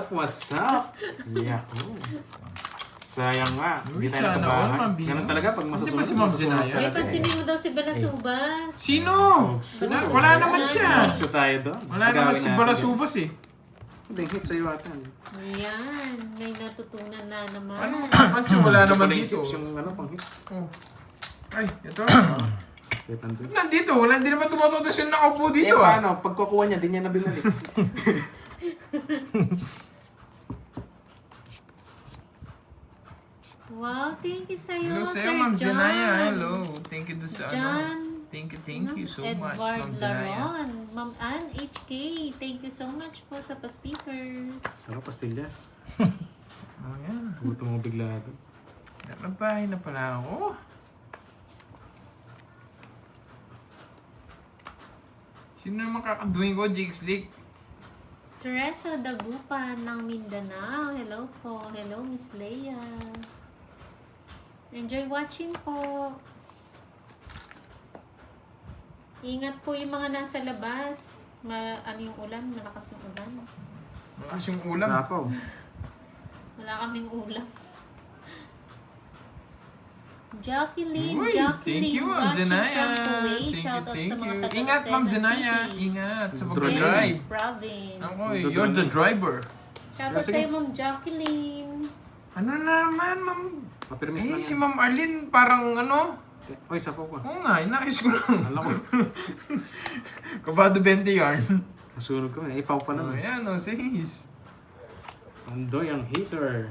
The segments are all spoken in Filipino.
What's up? Yeah. Sayang nga. Hindi tayo Sana nakabahan. all, Ma'am Bino. Ganun talaga pag masusunod. Hindi ba si Ma'am masusunod Zinaya? talaga May pansinin mo daw si Balasubas. Sino? Wala naman siya. So tayo doon. Wala naman si Balasubas eh. Hindi, hit sa'yo ata. Ayan, may natutunan na naman. Ano mapapansin? Wala naman Chocolate dito. chips yung ano, pang hits. Oh. Ay, ito. Kaya tanto. Nandito, wala hindi naman tumatotos yung nakaupo Eh, dito ah. paano? Pagkukuha niya, di niya nabinalik. Wow, thank you sa'yo, Hello Sir sa'yo, Ma'am John. Zenaya. Hello. Thank you doon sa ano. John. Thank you so much, Edward Ma'am Zenaya. Laron. Ma'am Ann HK, thank you so much po sa pa-stickers. Ano, pastillas? Oh, yan. Gutom mo bigla ito. Nabahay na pala ako. Sino naman kakaduhin ko, Jigs League? Teresa Dagupan ng Mindanao. Hello po. Hello, Miss Leia. Enjoy watching po. Ingat po yung mga nasa labas. Ano yung ulan? Malakas yung ulan. Malakas yung ulam. Sapaw. Wala kaming ulam. Jacqueline, Uy, thank you, Ma'am watching Zenaya. from Kuwait. Thank Shoutout you. sa mga taga Ingat, Ma'am Lucena Zenaya. City. Ingat sa Drone pag-drive. Province. Ako, you're the driver. Shoutout Sige. sa'yo, Ma'am Jacqueline. Ano naman, Ma'am? Papirmis Eh, lang si yan. Ma'am Arlene parang ano? Oy, sapaw ka. Oo nga, inaayos ko lang. Alam ko. Kabado 20 yarn. Masunog ka. Ipaw pa Oh, naman. yan, oh, sis. Andoy ang hater.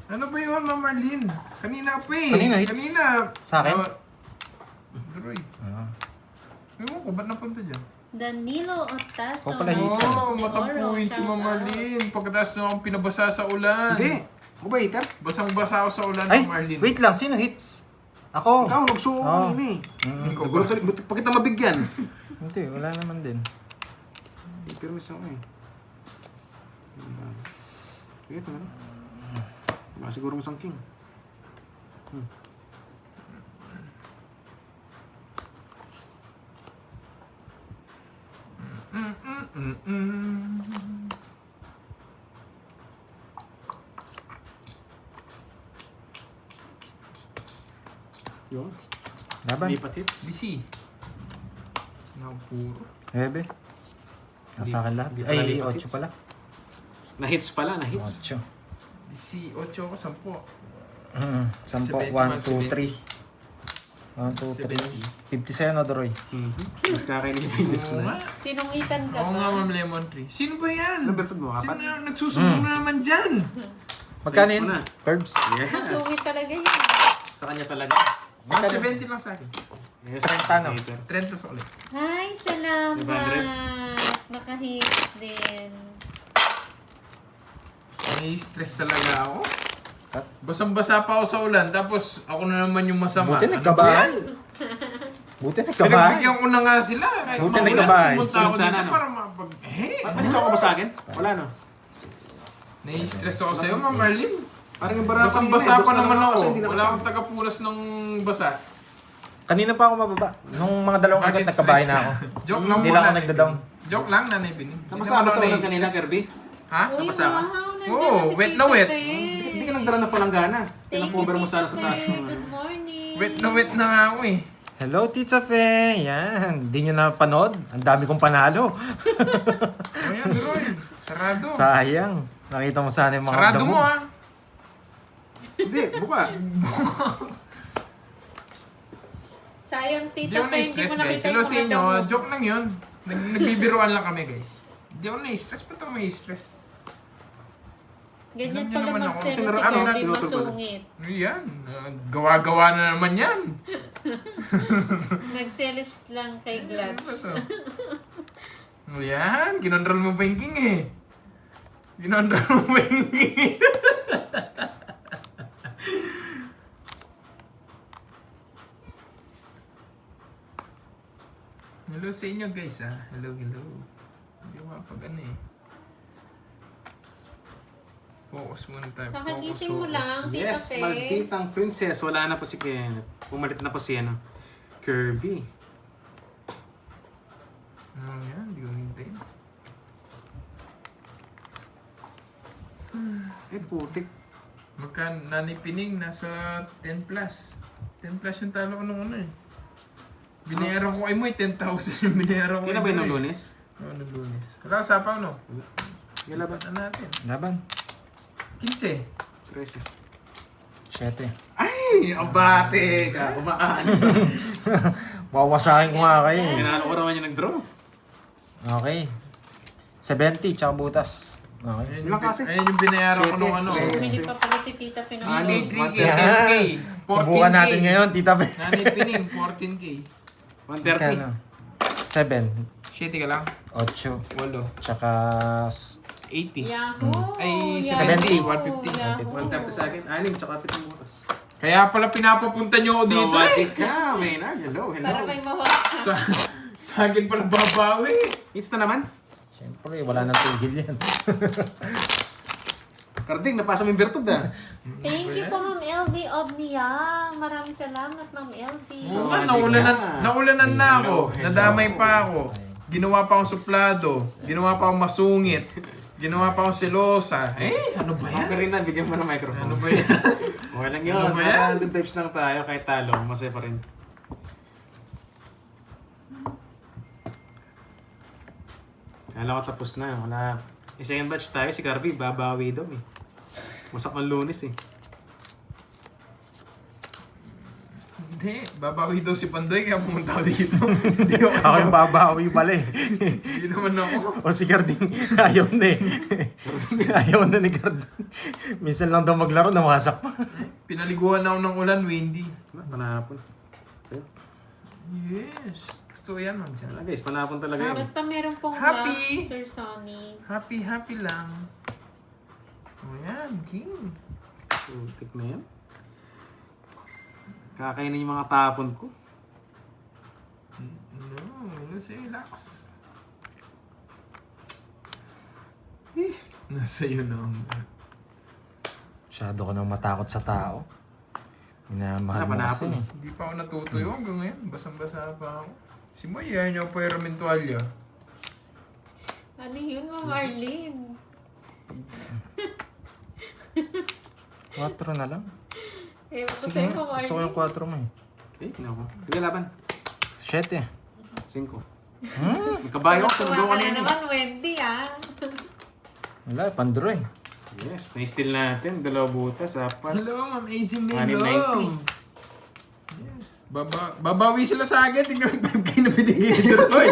Ano ba yun, Ma'am Arlene? Kanina pa eh. Kanina, hits? Kanina. Sa akin? Droy. Ah. Ewan ko, ba't napunta dyan? Danilo Otaso. Ikaw pala, hater. Oo, matampuhin si Ma'am Arlene. Pagkatapos nung akong pinabasa sa ulan. Hindi. Ako ba hater? Basang-basa ako sa ulan, Ay, Ma'am Arlene. wait lang. Sino hits? Ako. Ikaw, nagsuo ko Oh. kanina eh. Mm, Nagulo ka rin. Pa kita mabigyan. hindi, wala naman din. Pirmis ako eh. Sige, ito na. Baka siguro masang king. Yun. Laban. Lipat hits. DC. Puro. Ebe. Nasa akin lahat. Hindi pala Ay, lipat 8 hits. pala. Na-hits pala, na-hits. 8. DC, 8 ako, 10. 10, 70, 1, 2, 3. 1, 2, 3. 50 sa'yo, no, Doroy? Mas kakainin yung pages ko Oo nga. na. Sinungitan ka Oo ba? nga, Ma'am Lemon Tree. Sino ba yan? Ano bertod mo? Sino Apat? na nagsusumbong na naman dyan? Magkano Hits yun? mo na. Curbs? Yes. Masungit talaga yun. Sa kanya talaga. 170 lang sa akin. Yes. 30 na. Hater. 30 sa ulit. Hi, salamat. 500. Nakahits din. May stress talaga ako. Cut. Basang-basa pa ako sa ulan, tapos ako na naman yung masama. Buti Ano nagkabahan. ba yan? Buti nagkabahan. Pinagbigyan ko na nga sila. Kahit Buti maulan, nagkabahay. pumunta ako Sunod sana, dito no? para mapag... Panitsaw ka ba sa akin? Wala no. Nai-stress ako sa'yo, Ma'am Marlene. Parang yung bara Basang-basa pa naman ako. Hindi Wala akong taga-pulas ng basa. Kanina pa ako mababa. Nung mga dalawang Bakit agad nagkabahay stress na ako. Joke lang Hindi po, lang ako Nanay nagda-down. Bining. Joke lang, Nanay Bining. Namasama sa ulan nai-stress. kanina, Kirby? Ha? Uy, Napasa ka? wow, nandiyan Oo, na si wet Tito na wet. Fer. Hindi ka nagdala ng palanggana. Thank you, Pinang-cover mo sana sa Tito taas Fer. mo. Good morning. Wet na nga ako eh. Hello, Tita Fe. Yan. Hindi nyo napanood. Ang dami kong panalo. Ayan, Roy. Sarado. Sayang. Nakita mo sana yung mga Sarado the mo moves. ah. Hindi, buka. Sayang, Hindi Tito ako Fer, na-stress mo guys. nakita Hello yung sa mga inyo. damos. Joke lang yun. Nagbibiruan lang kami guys. Hindi ako na-stress. Ba't ako may-stress? Ganyan Alam niyo pala naman ako. magselo si Ano, Kirby, tinutol ko na. masungit. Ano yan? Gawa-gawa na naman yan. Nagselos lang kay Ano Glad. ba to? Ano yan? Kinontrol mo pa yung king eh. Kinontrol mo pa yung king. Hello sa inyo guys ah. Hello. Hindi ko mapag ano eh. Focus muna tayo. Kakagising mo lang, Tita Yes, Fe. malditang princess. Wala na po si Kenneth. Pumalit na po si ano, Kirby. Ano yan? Hindi ko hintayin. Ay, putik. Nanipining, nasa 10 plus. 10 plus yung talo ko nung ano eh. Binayaran ko kay Moy, 10,000 yung binayaran ko. Kailan ba yun ng Lunes? Oo, nung Lunes. Wala, sapaw no? Kailan ba? Laban na natin. Laban. 15. 13. 7. Ay, ang bate ka. Umaan. Wawasakin ko nga kayo eh. Pinalo ko naman yung nag-draw. Okay. 70, tsaka butas. Okay. Ayun Ilang kasi? Ayun yung binayaran ko nung ano. Yes. Bumili pa pala si Tita Nanay Pinang. 3K, Yan. 10K. 14K. Subukan natin ngayon, Tita Pe. Nanay Pining, 14K. 130. 7, 7 ka lang. 8, 8. tsaka 80. Yahoo! Ay, Yahoo! 70, 150. Yahoo! 130 sa akin. Anim, tsaka 7 butas. Kaya pala pinapapunta nyo ako So, dito magic ka, Maynard. Hello, Para hello. may mawala. Sa akin pala babawi. Hits na naman. Siyempre, wala nang tigil yan. Karding, napasa mo yung virtud ah. Thank you po, Ma'am LV Obnia. Maraming salamat, Ma'am LV. So, Oo nga, magic naulanan na ako. Hello, hello. Nadamay pa ako. Ginawa pa akong suplado. Ginawa pa akong masungit. Ginawa pa akong selosa. Ano ba yan? Okay rin na, bigyan mo ng microphone. Ano ba yan? Okay lang yun. Ano ba yan? Good vibes lang tayo kahit talo. Masaya pa rin. Kala ko tapos na. Wala. Second batch tayo. Si Carby, babawi daw eh. Masak ng Lunes eh. Hindi. Babawi daw si Pandoy kaya pumunta ako dito. Hindi ako. Ako yung babawi pala eh. Hindi naman ako. O si Carding, ayaw na eh. Ayaw na ni Carding. Minsan lang daw maglaro, nawasak pa. Pinaliguan ako ng ulan, windy. Panahapon. So, Yes. Gusto ko yan, man. wala guys, panahapon talaga yun. Basta meron pong Happy! vlog, Sir Sonny. Happy, happy lang. O yan, king. Putik na yan. Kakainin yung mga tapon ko. No, let's relax. Nasa iyo na ang... Masyado ko nang matakot sa tao. Minamahal mo Panahapon kasi. eh. Hindi pa ako natutuyo hanggang ngayon. Basang-basa pa ako. Si Moy, ayaw niya pa yung tuwalya. Ano yun, Ma'am Arlene? 4 na lang. Eh, ito Sige, sa'yo, Ma'am gusto ko yung Arlene. 4 mo eh. Eh, tinako. Sige, laban. 7. 5. Nagkabayo ako. Sundo Natuwa ko ka na na yun. naman, Wendy, ah. Wala, pandro eh. Yes, na-steal natin. 2 butas, 4. Hello, Ma'am AC Melo. 990. Yes. Babawi sila sa akin. Tingnan yung 5K na binigay ni Roy.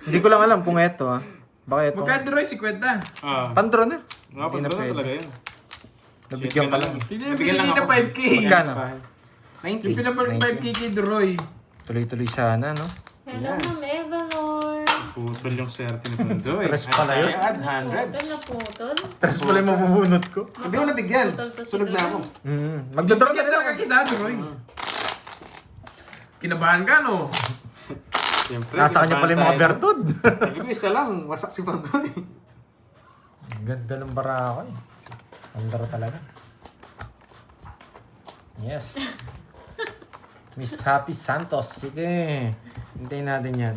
Hindi ko lang alam kung eto ah. Baka eto. Magkano Roy? 50. Ah, Pandro na. nga pa Hindi na pwede. talaga yun. Nabigyan ka lang. Tingnan yung binigay na 5K. Magkano? 90. Yung pinapalik 5K kay Roy. Tuloy-tuloy sana, no? Hello, Yes. Ma'am Evalor. Putol yung swerte ni Pandoy. Tres pala yun. Add Putol na hundreds. putol. Tapos pala yung mabubunot ko. Hindi ko nabigyan. Putol to si Sunog na Doy. ako. Magdodrop na Bigyan rin talaga ako. kita, Roy. Kinabahan ka, no? Siyempre. Nasa kanya pala yung mga tayo. bertud. Sabi ko, isa lang. Wasak si Pandoy. Ang ganda ng bara ako eh. Andar talaga. Yes. Miss Happy Santos. Sige. Hintayin natin yan.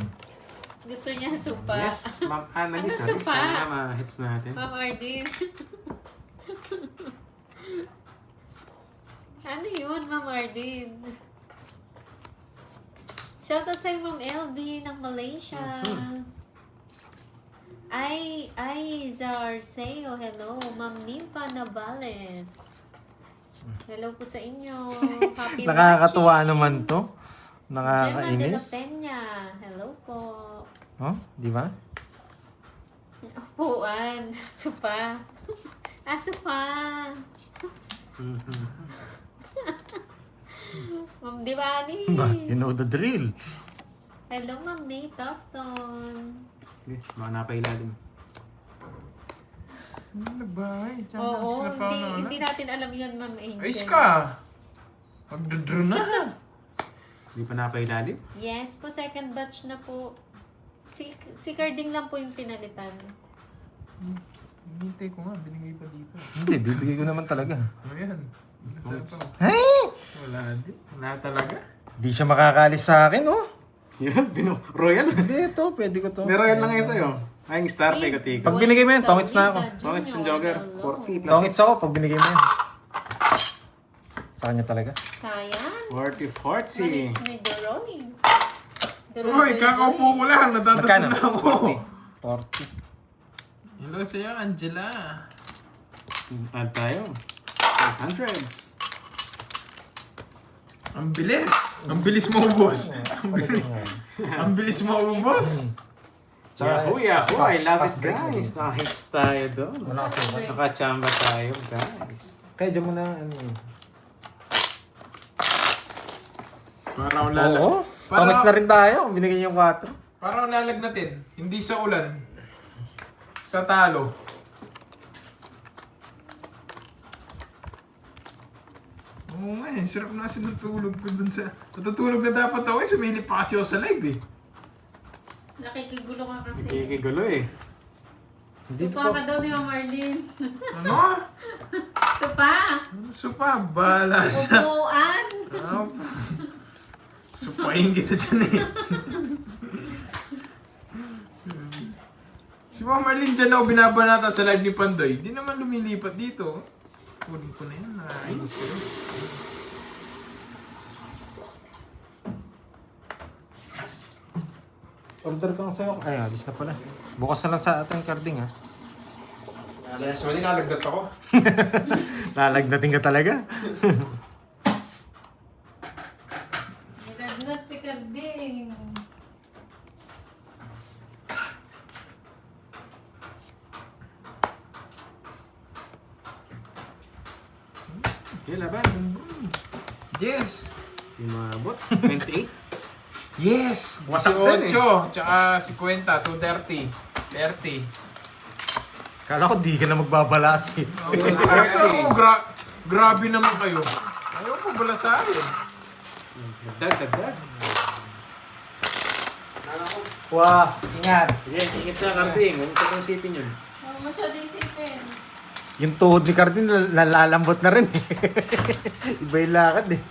Gusto niya supa. Yes, Ma'am Annalise. Ano supa? Sana ma-hits natin. Ma'am Ardin. Ano yun, Ma'am Ardin? Shoutout sa'yo, Ma'am LB ng Malaysia. Ay, Zarseo, hello. Ma'am Nympha Navales. Hello po sa inyo. Happy Nakakatuwa watching. naman to. Gemma de la Nakakainis. Peña. Hello po. Oh, di ba? Upuan. Supa. Supa. Ma'am Divani. Ba, you know the drill. Hello, Ma'am May Toston. Okay, baka napailalim. Ano ba? Oo, hindi natin alam yun, Ma'am Angel. Ayos ka. Magdodro na. Hindi pa napailalim? Yes po, second batch na po. Si Carding lang po yung pinalitan. Hintay ko nga, binigay pa dito. Hindi, bibigay ko naman talaga. Ano yan? Oops. Hey! Wala di. Wala talaga. Di siya makakalis sa akin, oh. Yan, Royal. Hindi, ito. Pwede ko to. May Royal lang ngayon sa'yo. Ay, yung star, paikot-ikot. Pag binigay mo yan, tongits na ako. Tongits yung jogger. 40 plus Tongits 6. ako pag binigay mo yan. Sa kanya talaga. Science. 40-40. Manits ni Doroy. Uy, kakaupo ko lang. Natatatlo Magkano? na ako. 40. Hello sa'yo, Angela. Add tayo. 500s. Ang bilis. Ang bilis maubos. Ang bilis maubos. Yahoo, Yahoo. I love it, guys. Nakahits tayo doon. Wala kasi. Nakachamba tayo, guys. Kaya dyan mo na ano. Parang Oo. Tongits na rin tayo. Binigay niyo yung 4. Parang lalagnatin. Hindi sa ulan. Sa talo. Oo nga eh. Sarap na sinutulog ko dun sa... Natutulog na dapat ako eh. Sumilip pa kasi ako sa live eh. Nakikigulo ka kasi. Nakikigulo eh. Supa ka daw ni Ma'am Marlene. Ano? Supa! Supa, bala siya. Upuan! Supahin kita dyan eh. Si Ma'am Marlene dyan ako binabanata sa live ni Pandoy. Di naman lumilipat dito. Kunin ko na yan. Nakainis ko. Order ko lang sa'yo. Ay, alis na pala. Bukas na lang sa ating carding ha. Alas, wali nalagdat ako. Lalagnatin ka talaga. Nilagnat si Carding. Okay, laban. Yes! Yung mabot. 28. Yes! Wasak din 18, tsaka 50, 230, 30. Kala ko di ka na magbabalas eh. Grabe naman kayo. Ayaw ko bala sa akin. Dagdag. Wah, ingat. Sige, ingit na karding. Ganun ka kung isipin yun. Huwag masyado isipin. Yung tuhod ni Cardin nalalambot na rin eh. Iba yung lakad eh.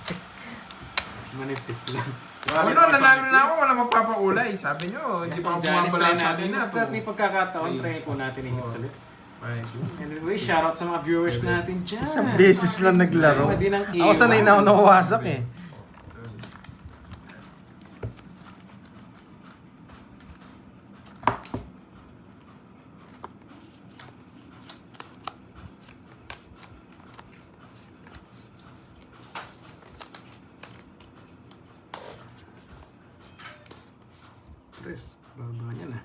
Manipis lang. Ano, nanalo na ako, wala magpapakulay. Sabi nyo, hindi pa ako bumabala sa akin na to. Basta may pagkakataon, try po natin yung hits ulit. Anyway, shoutout sa mga viewers natin dyan. Isang beses lang naglaro. Hindi nang Ako sanay na ako nawawasak eh. Tres, baba niya na.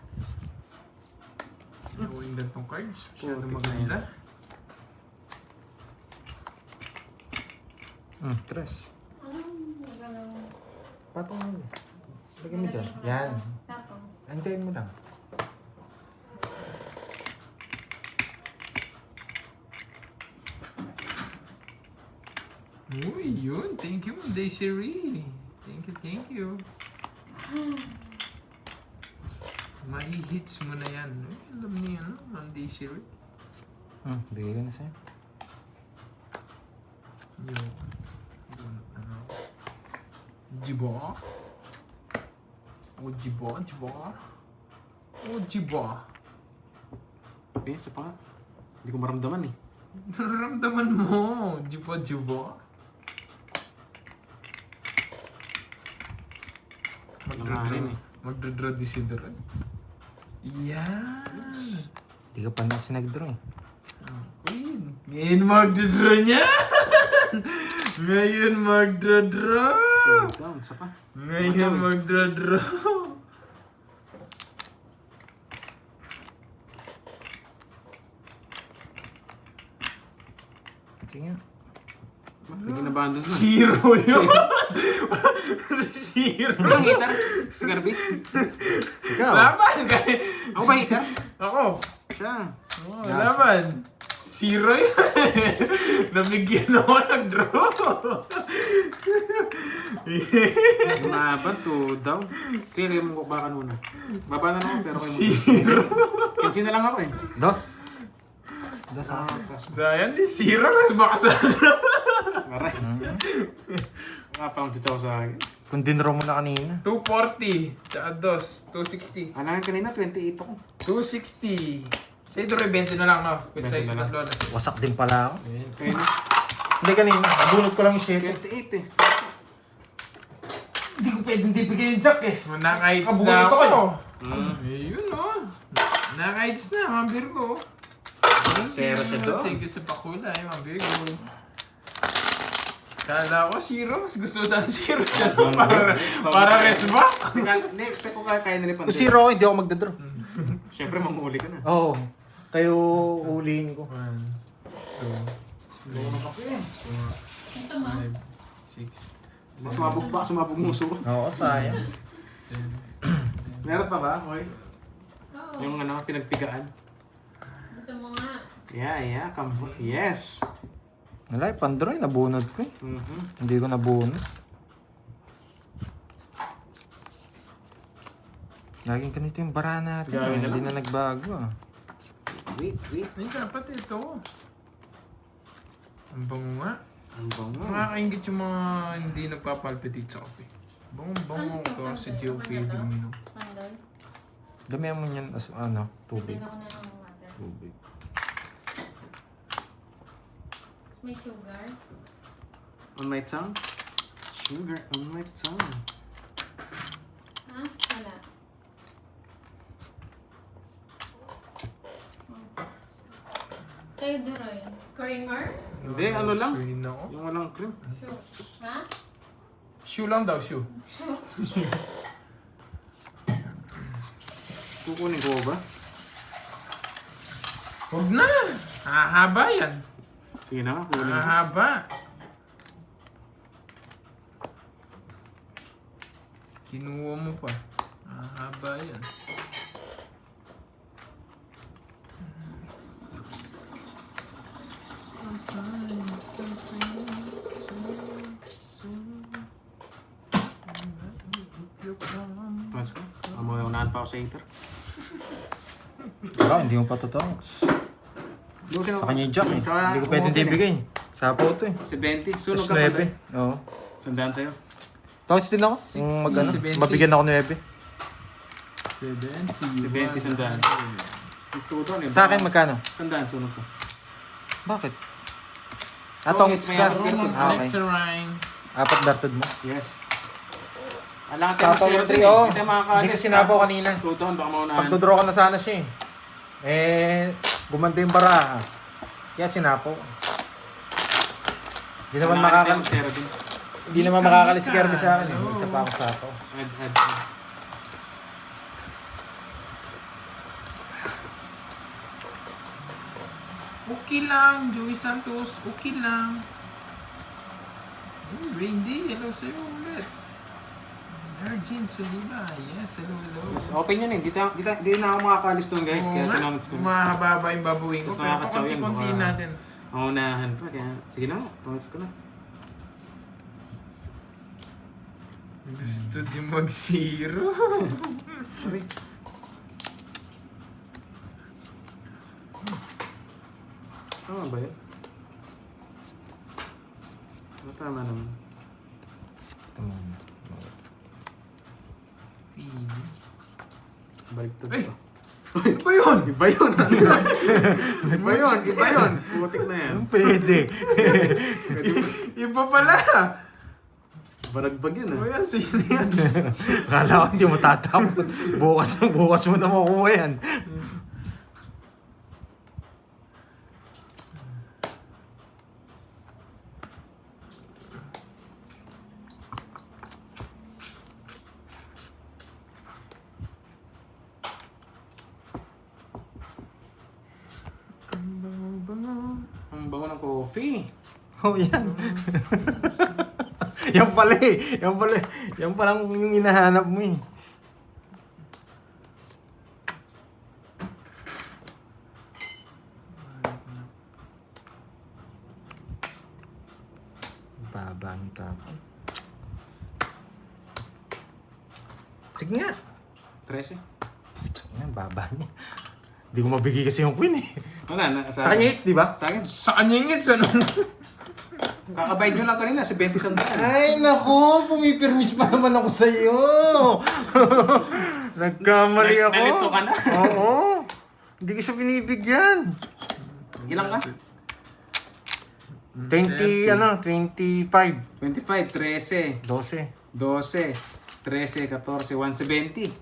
Nawindan tong cards. Masyado Putik na maganda. Tres. Anong gagawin? Patong mo. Lagyan mo dyan. Yan. Tapos. Antayin mo lang. Uy, yun. Thank you, Desiree. Thank you. Mahihits mo na yan. Uy, alam niya, no? Ma'am Desiree. Bigay ko na sa'yo. Yun. Yun, ano. Jiba? O jiba? O jiba? Okay, isa pa nga. Hindi ko maramdaman eh. Nararamdaman mo. Jiba? Langanin eh. Magdradraw di si Doran. Yan. Hindi ka pa na sinag-draw eh. Queen. Ngayon magdradraw niya. Ngayon magdradraw. Slow down, isa pa. Ngayon magdradraw. Sige nga. Hindi na-abandon na. Zero yun. Zero. Ano hitter? Si Garby? Ikaw. Laban kay... Ako ba hitter? Ako. Siya. Oh, laban. Zero yun. Nabigyan ako ng draw. Lumaban to down. Sige, lagyan mo bakan muna. Baba na ako pero kayo muna. Zero. Cancel na lang ako eh. Dos. Dos ako. Sayang di zero. Mas baka sana. Maray. Nga pa ang tutsaw sa akin. Kung dinro mo na kanina. 240. Tsaka 2. 260. Alangan kanina, 28 ako. 260. Sa ito rin, 20 na lang, no? With 20 size na lang. tatlo na. Wasak din pala ako. Kaya na, Hindi kanina. Nabunot ko lang yung 7. 28 eh. Hindi ko pwedeng bibigay yung jack eh. Naka-heights Abunot na ako ako. Mm. Ayun, no? Naka-heights na, mga Virgo. Zero siya doon. Thank you sa pakulay, mga Virgo. Kala ko zero. Mas gusto ko saan zero siya. No? Para rest ba? Hindi, expect ko kaya nila Kung 0 ako, hindi ako magdadraw. Siyempre, mamuli ka na. Oo. Kayo ulihin ko. 1, 2, 3, 4, 5, 6, Sumabog muso ko. Oo, sayang. 10. Meron pa ba? Hoy? Oo. Yung ano, pinagpigaan. Gusto mo nga. Yeah, yes. Wala, pandroy, nabunod ko eh. Mhm. Hindi ko nabunod. Laging ganito yung bara natin. Gawin na Hindi lang. na nagbago ah. Wait. Ay, dapat ito. Ang bango nga. Ang bango. Nakakaingit yung mga hindi nagpapalpitate sa kape. Bango ko sa GOP Domino. Pandol. Damihan mo yan as tubig. Bigyan ako na ng water. Tubig. May sugar. On my tongue? Sugar on my tongue. Ha? Wala. Sa'yo, Duroy. Creamer? Hindi, ano lang. Sweet na ako. Yung walang cream. Sure. Ha? Shoe lang daw, shoe. Kukunin ko ba? Huwag na! Hahaba yan. Sige na, kukunin ko. Hahaba. Kinuha mo pa. Hahaba yan. Tumas ko. Unahan pa ako sa heater. Pero hindi mo pa totoo. Busin Sa kanya yung jack eh. Hindi ko pwedeng ibigay. Sa photo eh. Si 20. Sunog Tapos ka 9. pa. Oo. Sandaan sa'yo. Tapos din ako. Yung 60, 70. mabigyan ako 9. 70. 70 sandaan. Ito doon eh. Sa akin magkano? Sandaan, sunog ko. Bakit? Oh, Atong may ka. hapon ka. Ah, Next okay. rhyme. Apat dartod mo. Yes. Alam ka Sapaw tayo ng 3, oh. Hindi makakalis. Hindi ko sinabaw kanina. Tuton, baka maunahan. Pagdodraw ka na sana siya eh. Gumanda yung baraha. Kaya sinapo. Hindi naman makakalis. Zero din. Hindi naman makakalis si Kirby sa akin eh. Isa pa ako sapo. Add. Okay lang, Joey Santos. Okay lang. Randy, hello sa'yo ulit. Arjun Soliva, yes, hello. Yes, open yun eh. Di na ako makakalis doon guys. Kaya tinamit ko. Mahaba yung babuwing ko. Tapos Pero nakakatsaw yun, pakunti-kunti baka- natin. Maunahan pa. Kaya, sige na. Tumas ko na. Gusto din mag-zero. Tama ba yun? Tama naman. Baliktad Ay! pa. Ano ba yun? Iba yun! Iba yun! Putik na yan. Pwede. Iba pala! Baragbag yun Ano ah. yan? Sino yan? Akala ko hindi mo tatapon. Bukas mo na makuha yan. Ang bango ng coffee. Oh, yan. Yan pala eh. Yan pala yung hinahanap mo eh. Baba ang tapon. Sige nga. 13. Ang baba niya. Hindi ko mabigay kasi yung queen eh. Wala na. Sa kanya hits, di ba? Sa akin. Sa kanya yung hits, ano? Kakabayad nyo lang kanina, 70 sandaan. Ay, nako! Pumipirmis pa naman ako sa'yo! Nagkamali ako. Nalito ka na. Oo. Hindi ko siya binibigyan. Ilang ka? 25. 25, 13, 12. 12, 13, 14, 170.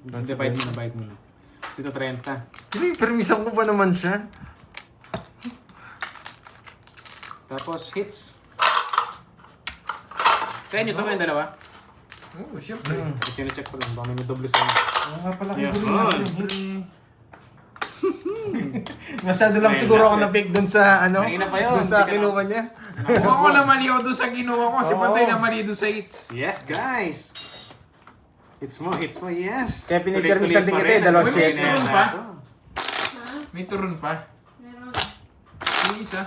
Divide mo na, divide mo na. Tapos dito 30. Pinipirmisan ko ba naman siya? Tapos hits. Kaya nyo ito yung dalawa? Oo, siyempre. Check ko lang, baka may doble sa inyo. Oo nga pala, Yeah. Masyado lang Ayun siguro na, ako eh. na-pick dun sa ano, Kanina pa yun, dun sa hindi ka kinuha niya. Nakuha ko na mali ako doon sa ginawa ko. Si Oo. Pantoy na mali doon sa hits. Yes, guys! Hits mo, yes! Kaya pinipirmisan din kita, dalawang May set. turon pa. Ha? May turon pa. Meron. May isa.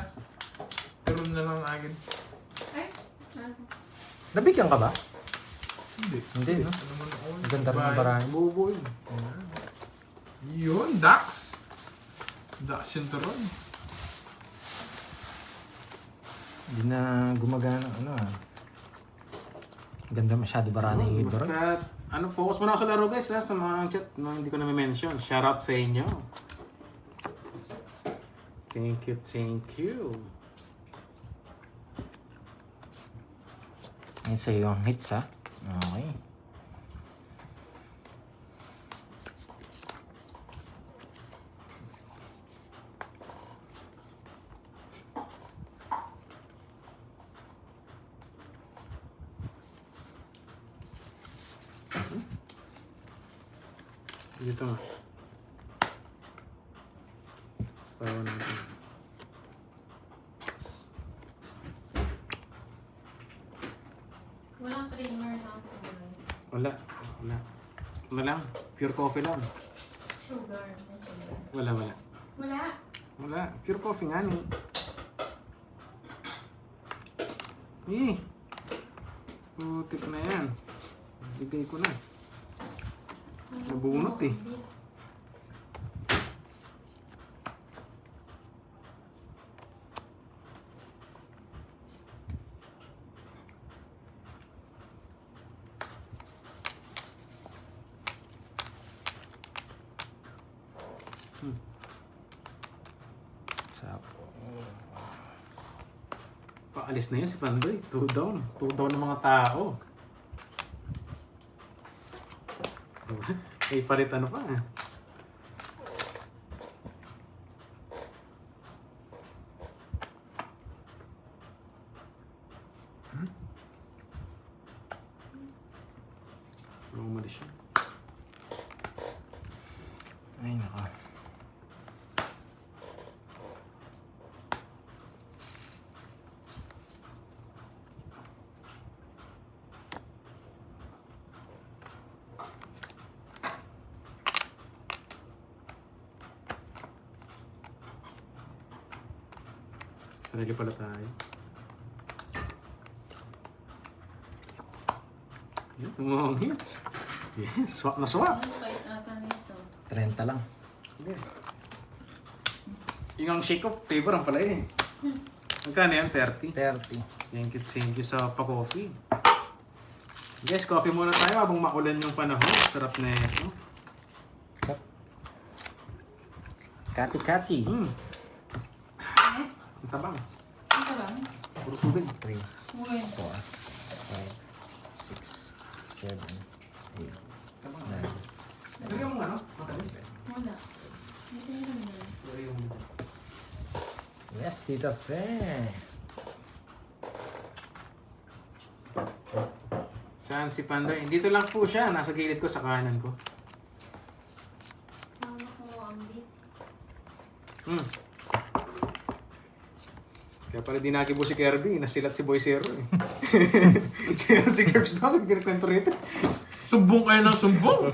Turon na lang agad. Ay, ano? Nabigyan ka ba? Hindi. Hindi, no? Ano man ako? Ang ganda rin ng barahan. Bubo yun. Yun, Dax. Dax yung turon. Hindi na gumagana, ano ah. Ganda masyado barahan ng ibon. Basta, focus muna ako sa laro guys ha, sa mga chat na hindi ko na mention. Shoutout sa inyo. Thank you, thank you. Ayun sa'yo yung hits ha. Okay. Dito nga. Tawa natin. Walang creamer na ako. Wala. Wala. Ano lang? Pure coffee lang. Sugar. May sugar. Wala, wala. Wala. Wala. Pure coffee nga ni. Putik na yan. Bigay ko na. Nabunot eh. Sapo. Paalis na yun si Pandoy. 2 down. 2 down ng mga tao. May palit ano pa. Umalis siya. Ay, naka. Sarili pala tayo. Yan, tumawang hits. Yes, swak na swak. Ano kahit ata nito? 30 lang. Yung ang shake of flavor ang pala eh. Magkano yan? 30? 30. Thank you sa pa-coffee. Guys, coffee muna tayo habang makulan yung panahon. Sarap na ito. Kati-kati. Ang tabang. Ito lang. Puro tubig. 3, 4, 5, Uwin. 6, 7, 8, 9. Lagyan mo ano? Matalis eh. Wala. Ito lang yan. Yes, Tita Fe. Saan si Pandoy? Dito lang po siya. Nasa gilid ko sa kanan ko. Mama ko ang bit. Kaya pala di nakibo si Kirby. Nasilat si Boy Zero eh. si Kirby daw. Ginakwento rito. Sumbong kayo ng sumbong.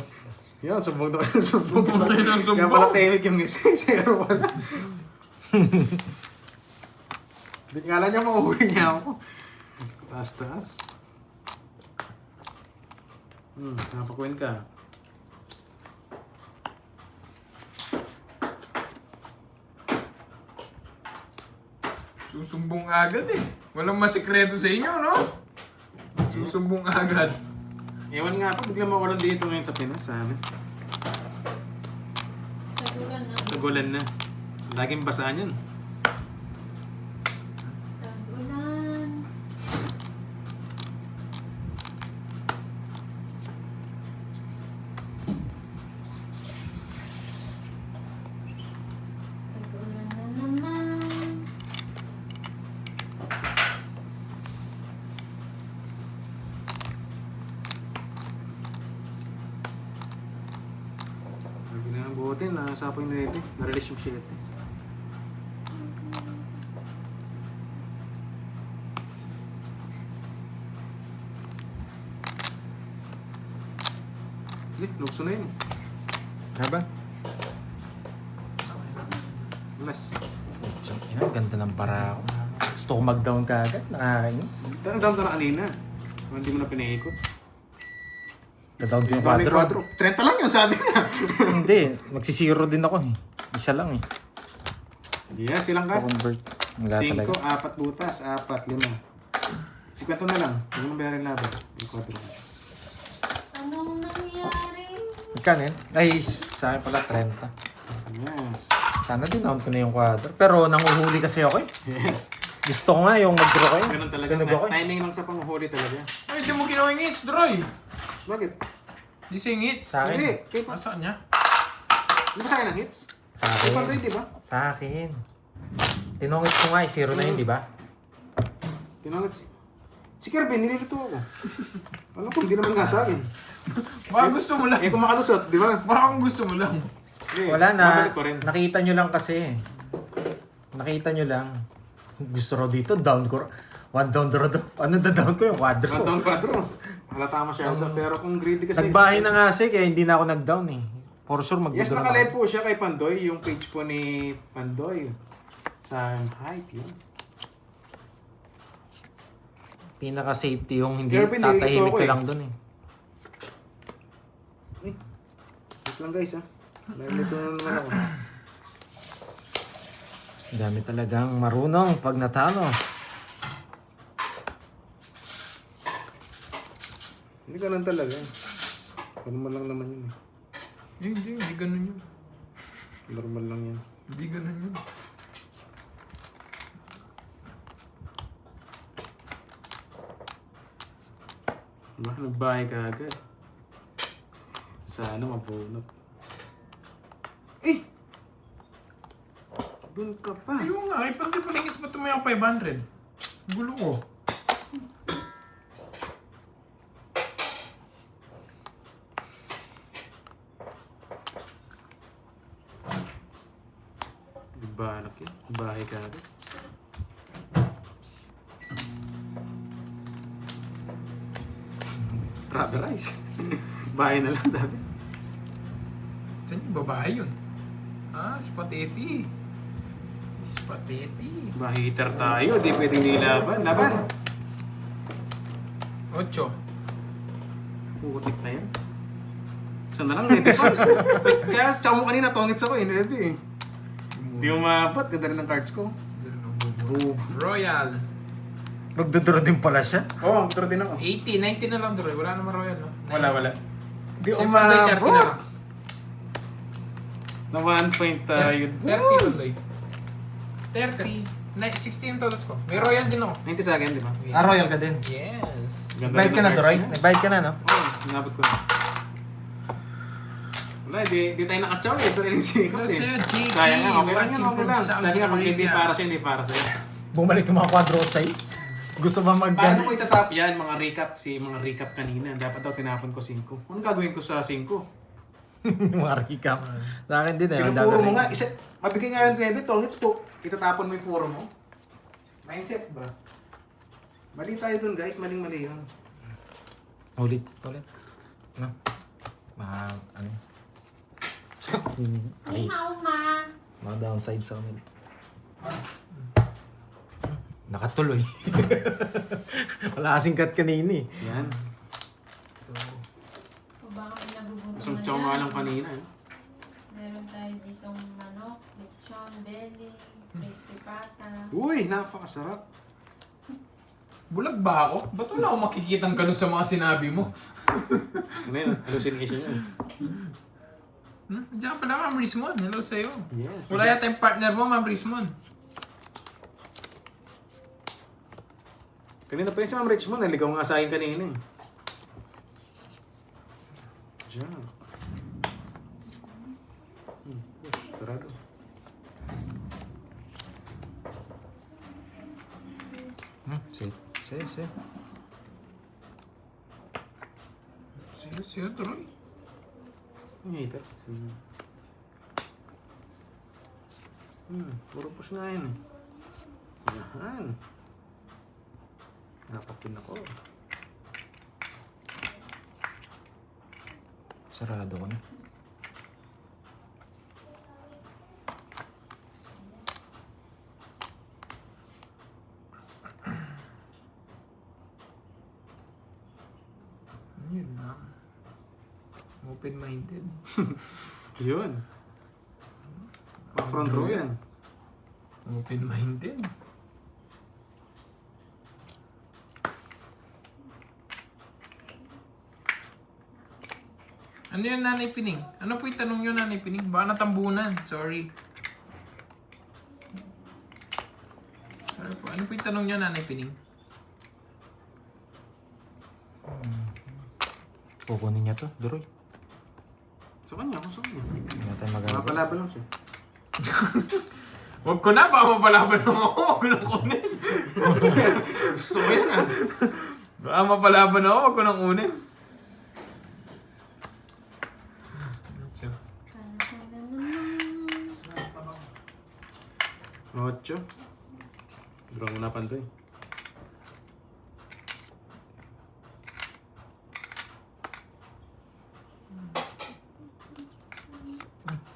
Yan, sumbong daw kayo ng sumbong. Sumbong kayo ng sumbong. Kaya pala tahimik yung isa. Zero wala. Di kala niya mauwi niya ako. Taas-taas. Napakuin ka. Susumbong agad eh. Walang masikreto sa inyo, no? Susumbong agad. Ewan nga po, bigla mawalan dito ngayon sa Pinas sa amin. Tagulan na. Tagulan na. Laging basaan yan. Tagulan. Tagulan na naman. Sabi na ang buti, nasapo yung nete. Na-release yung 7. Lukso na yun. Haba? Less. Ina, ganda ng para ako. Gusto ko mag-down ka agad. Nakakainis. Ang down na kanina. Hindi mo na pinaikot. Na-down ko yung Dami quadro. 30 lang yun, sabi niya. Hindi, magsisiro din ako eh. Isa lang eh. Yeah, silang ka. Pa-convert. Wala 5, talaga. 4 butas, 4, 5. 50 na lang. Hindi mo bayarin laban. Yung 4. Anong nangyari? Magkano yun? Ay, sa akin pala 30. Yes. Sana din down ko na yung quadro. Pero nanguhuli kasi ako eh. Yes. Gusto ko nga yung mag-draw ko eh. Ganun talaga. Sunog ako eh. Timing lang sa panguhuli talaga. Ay, di mo ginawa yung hits, Droy. Bakit? Di siya yung hits. Sa Hindi. akin. Kay pa. Nasaan niya? Di ba sa akin ang hits? Sa Kay akin. Pandoy, di ba? Sa akin. Tinungit ko nga eh. Zero na yun, di ba? Tinangat si Kirby, nililito ako. Alam ko, hindi naman nga sa akin. Baka gusto mo lang. Eh, kung makalusot, di ba? Baka kung gusto mo lang. Eh, Wala na. babalik ko rin. Nakita nyo lang kasi. Nakita nyo lang. Gusto raw dito, down ko. One down draw daw. Ano down ko yung quadro? Down 4. Halata masyado. Pero kung greedy kasi... Nagbahay na nga siya kaya hindi na ako nag-down eh. For sure Yes, mag-draw nakalive po siya kay Pandoy. Yung page po ni Pandoy. Sa hype yun. Pinaka-safety yung hindi Kirby, tatahimik nililito ako ka eh. lang dun eh. Wait lang guys ha. Nalilito na naman ako. Ang dami talagang marunong pag natalo. Hindi ganun talaga. Normal lang naman yun eh. Hindi ganun yun. Normal lang yan. Hindi ganun yun. Diba? Nagbahay ka agad. Sana mabunot. Eh! Doon ka pa. Ayun nga, ay pati pala hits ba tumayang 500? Gulo ko. Nagbanak yun. Bahay ka agad. Rubberized. Bahay na lang dapat. Saan yung babae yun? Ah, spaghetti. Spaghetti. Bahay heater tayo. Di pwedeng nilaban. Laban. 8. Putik na yan. Saan na lang, 9 pa. Kaya tsaka mo kanina, tongits ako eh, 9 eh. Hindi mo maabot. Ganda rin ng cards ko. Royal. Magdodraw din pala siya. Oo, oh, din ako. 80, 90 na lang, Droy. Wala naman Royal, no? Wala. Hindi Si Pandoy, 30 na umabot. lang. Na 1 point tayo. 30 lang, Doy. 30. 60 yung totals ko. May Royal din ako. 90 sa akin, di ba? Ah, Royal ka din. Yes. Ganda Nagbayad rin ka ng na, cards Doroy? niya. Nagbayad ka na, no? Oo, inabot ko na. Wala, di tayo nakatsaw eh. Sariling sikap Pero eh. sa'yo, JK, Sayang nga, okay lang yan, watching okay from lang. Saudi Sabi nga, kung hindi Arabia. para sa'yo, hindi para sa'yo. Bumalik yung mga quadro size. Gusto ba mag... Paano ko itatap yan, mga recap, mga recap kanina. Dapat daw tinapon ko 5. Anong gagawin ko sa 5? mga recap. Sa akin din eh. ang Pinupuro mo dami nga, rin. mabigay nga ng 9, tongits po. Itatapon mo yung puro mo. Mindset ba? Mali tayo dun guys, maling-mali yun. Ulit. No? Ano? Ni hao ma. Mga downside sa amin. Nakatuloy. Wala kasing cut kanina eh. Yan. O baka may nabubunto Isang na tsaw nga lang kanina. Eh. Meron tayo ditong manok, lechon, belly. Crispy pata. Uy, napakasarap. Bulag ba ako? Ba't wala akong makikitang ganun sa mga sinabi mo? Ano yun? Hallucination yun. Diyan pala, Ma'am Rismon. Hello sa'yo. Yes. Wala yata yung partner mo, Ma'am Rismon. Kanina pa rin si Ma'am Richmond, naligaw nga sa akin kanina eh. Diyan. Sarado. Safe. Sa'yo, tuloy. Ang hater. Puro push nga yun eh. Yan. Napapin ako. Sarado ko na. Yun lang. Open-minded. Yun. Pa-front row yan. Open-minded. Ano yun, Nanay Pining? Ano po yung tanong yun, Nanay Pining? Baka natambunan. Sorry. Sorry po. Ano po yung tanong nyo, Nanay Pining? Kukunin niya to, Duroy. Sa kanya, kung sa kanya. Hindi natin magagawa. Mapalaban lang siya. Huwag ko na, baka mapalaban lang ako. Huwag ko nang kunin. Gusto ko yan ah. Baka mapalaban ako, huwag ko nang kunin. Ocho. Draw muna pantoy.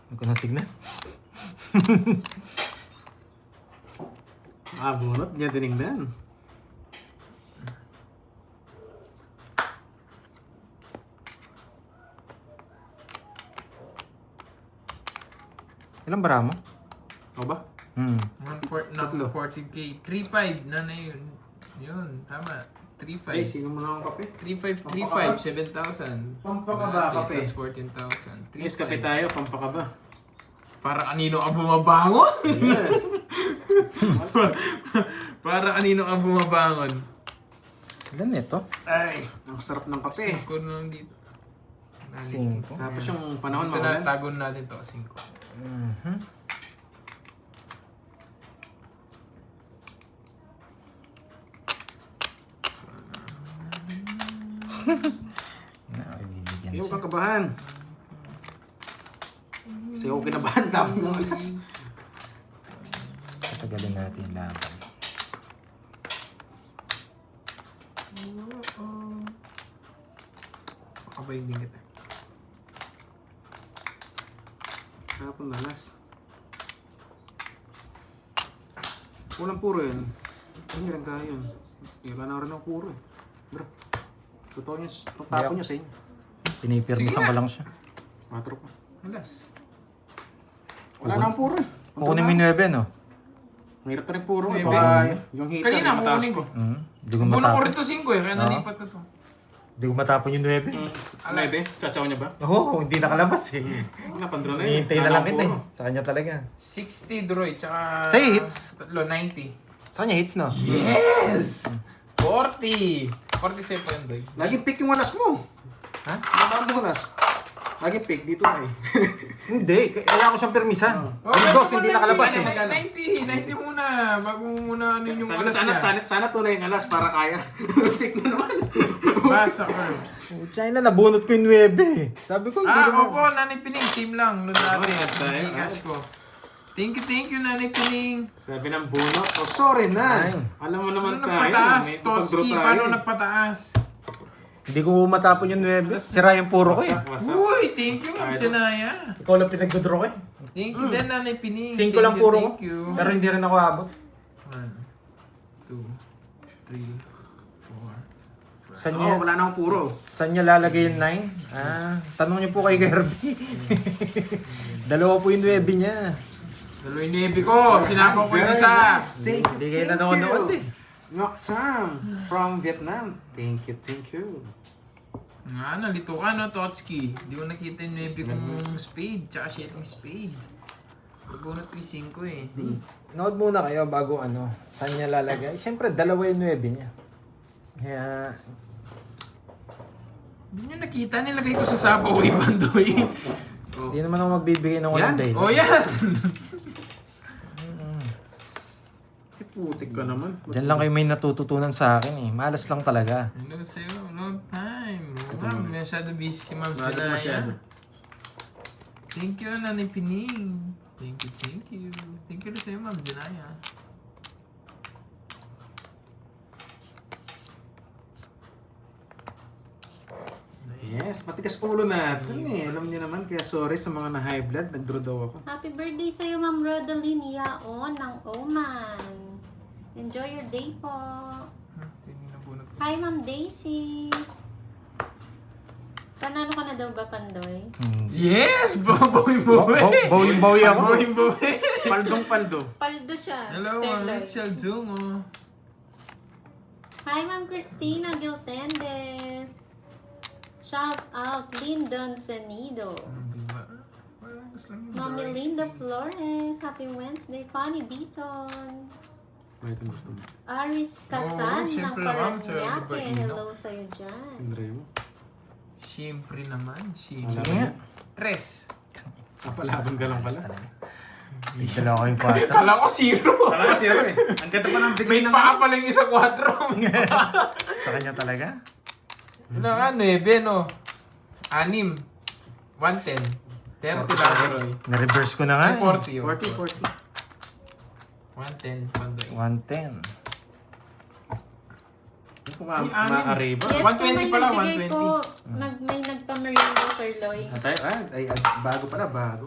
Hindi ko natignan. Bunot niya tinignan. Ilang bara mo? Ako ba? Tatlo. Tatlo. 40k. 3.5 na yun. Yun, tama. Ay, 3.5. sino mo na akong kape? 3.5, 7,000. Pampakaba, kape. Plus 14,000. Yes, kape tayo, pampakaba. Para kanino ka bumabangon? Yes. Para kanino ka bumabangon? Ilan nito? Ay, ang sarap ng kape. 5 na lang dito. 5. Tapos yung panahon Ito na, makulan. tagon natin to, 5. Bibigyan Ayaw siya. kang kabahan. Kasi ako kinabahan, dami ng alas. Patagalin natin yung laban. Pakabayin din kita. Hapon na alas. Walang puro yun. Hindi rin kaya yun. Wala na rin ang puro eh. Bro, totoo niya, tapo niyo sa inyo. Pinipirmisan Sige ko na. lang siya. Matro pa. Alas. Wala na ang puro eh. Kukunin mo yung 9, no? Ang hirap na rin puro eh. Nuebe. Baka yung heater, Kanina, yung mataas kukunin ko. Hindi ko Buno ko matapon. rin to 5 eh, kaya nalipat ko to. Hindi ko matapon yung 9. Alas. Nuebe, tsatsaw niya ba? Oo, hindi nakalabas eh. Napandro na yun. Hinihintay na Wala lang ang kita eh. puro. Sa kanya talaga. 60 droid, tsaka... Sa'yo hits? Tatlo, 90. Sa kanya hits, no? Yes! 40! 47 po yun, Doy. Laging pick yung alas mo. Ha? Wala ang alas. Laging pick, dito na eh. Hindi, kaya ko siyang permisan. Oh, Yung dos, hindi nakalabas eh. 90 muna. Bago mo muna ano yung Sabi ko, alas sana niya. tunay yung alas para kaya. Pick na naman. Basa herbs. China, nabunot ko yung 9 eh. Sabi ko, hindi naman. Opo, Nanay Pining. Same lang. Load natin. Okay, tayo. Gcash ko. Thank you, Nanay Pining. Sabi ng buno, oh sorry na. Ay. Alam mo naman Paano tayo. nagpataas? may Totski, pag-draw paano tayo. nagpataas? Hindi ko matapon yung 9. Sira yung puro ko eh. Wasak. Uy, thank you, Ma'am Sinaya. Ikaw lang pinagdodraw ko eh. Thank you din, Nanay Pining. 5 lang puro ko. Thank you. Pero hindi rin ako abot. 1, 2, 3, 4. Saan Oo, niya, wala na akong puro. saan niya lalagay yung 9? Tanong niyo po kay Kirby. Dalawa po yung 9 niya. Dalawa yung nebi ko. Sinapa ko yung Very isa. nice. Thank you, Hindi kayo thank nanonood you. eh. Ngoc Tam from Vietnam. Thank you, thank you. Nga, nalito ka no, Totski. Di mo nakita yung nebi kong spade, tsaka shedding spade. Pag-unot ko yung 5 eh. Nood muna kayo bago ano, saan niya lalagay. Siyempre, dalawa yung 9 niya. Kaya, Hindi nyo nakita, nilagay ko sa sabaw kay Bandoy. Oh. hindi naman ako magbibigay ng walang Yan. dahilan. Oh, yan! Putik ka naman. Diyan lang kayo may natututunan sa akin eh. Malas lang talaga. Hello sa'yo, long time. Ma'am, masyado busy si Ma'am Masyado, Sinaya. masyado. Thank you, Nanay Pining. Thank you, thank you. Thank you rin sa'yo, Ma'am Sinaya. Yes, matigas ulo natin eh. Alam niyo naman, kaya sorry sa mga na-high blood. Nag-draw daw ako. Happy birthday sa'yo, Ma'am Rodeline Yaon ng Oman. Enjoy your day po. Tingin na po na po. Hi, Ma'am Daisy. Panalo ka na daw ba, Pandoy? Yes! Bawing-bawi! Bawing-bawi ako. Bawing-bawi! Paldong-paldo. Paldo siya. Hello, Sir Ma'am Lloyd. Rachel Zung. Oh. Hi, Ma'am Christina Giltendes. Shout out, Lyndon Senido. Mami Linda Flores. Happy Wednesday. Funny Bison. May ito gusto mo. Aris Kasan ng syempre naman, Sir Paranaque. Albertino. Hello sa'yo dyan. Andre mo. Siyempre naman, Sige siyempre. nga. Tres. Napalaban ka lang pala. Dalawa kayong 4. Kala ko zero. Kala ko siya eh. Ang ganda pa ng bigay May ng paa pala yung isa 4. Sa kanya talaga? Ano nga, 9, no? 6. 110. 30 lang, Roy. Na-reverse ko na nga Ay, eh. 40 yun. 40. 110, Pandoy. 110. Kung Uy, anim. ma-arriba. Yes, 120 kung may pala, nagbigay 120. po, may nagpamerienda, Sir Loy. Bago pala, bago.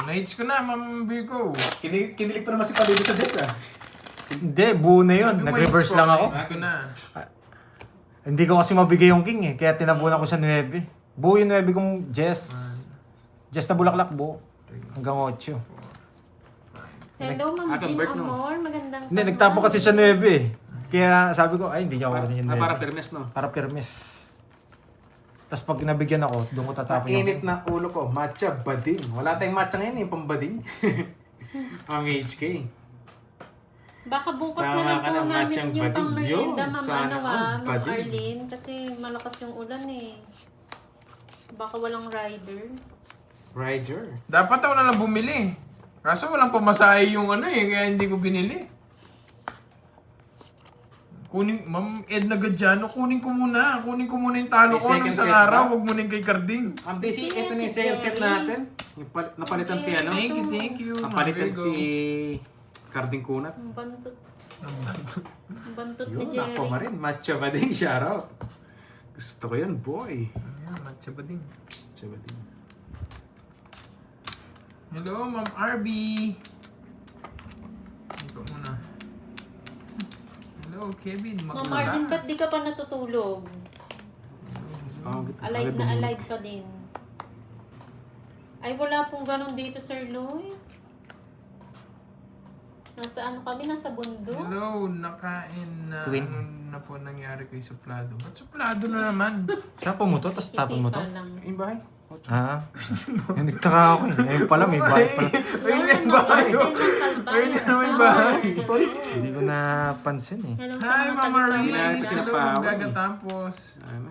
Nights ko na, Ma'am Virgo. Kinilig pa naman si Palido sa Des ah. Hindi, buo na yun. Nag-reverse lang ako. Nights ko na. Hindi ko kasi mabigay yung king eh. Kaya tinabunan ko sa 9. Buo yung 9 kong Jess. Jess na bulaklak buo. Hanggang 8. Hello, Ma'am Happy Jean birthday, no? Amor. Magandang Hindi, nagtapo kasi siya 9 eh. Kaya sabi ko, ay hindi niya ako yung 9. Para fairness no. Para permis. Tapos pag nabigyan ako, doon ko tatapon yung Init na ulo ko. Matcha bading. Wala tayong matcha ngayon eh, pambading. Ang HK. Baka bukas Tama na lang ka po na, namin matchang yung bading. pang-merienda, Yun, Ma'am sana all Ma'am bading. Arlene. Kasi malakas yung ulan eh. Baka walang rider. Rider. Dapat ako na lang bumili. Kaso walang pamasahe yung ano eh, kaya hindi ko binili. Kunin, Ma'am Edna Gadiano, kunin ko muna yung talo May ko ng second isang set araw, ba? huwag mo na yung kay Carding. Ang busy, Sino ito na si yung second set Jerry? natin. Yung napalitan si ano? Thank you, Ma'am Napalitan Virgo. si Carding Kunat. Ang bantot. Ang bantot ni Yun, Jerry. ako ma rin. Matcha bading, shoutout. Gusto ko yun, boy. Ayan, matcha ba din? Matcha bading. Hello, Ma'am RB. Ito muna. Hello, Kevin. Ma'am Arlene, ba't di ka pa natutulog? Pangit. Alive na alive pa din. Ay, wala pong ganun dito, Sir Loy. Nasa ano kami? Nasa bundok? Hello, nakain na. Twin. Ano na po nangyari kay Suplado? Ba't Suplado na naman? Sapo mo to, tapos tapon mo to? Isipan lang. Yung bahay? Ha? Nagtaka ako eh. Ngayon pala may bahay pala. Ayun nga yung bahay. Ayun nga naman yung bahay. Hindi ko napansin eh. Hello sa Hi, mga Mama taga-South Reese. Africa. Hello, Sinapawan. Magagatampos. Ano?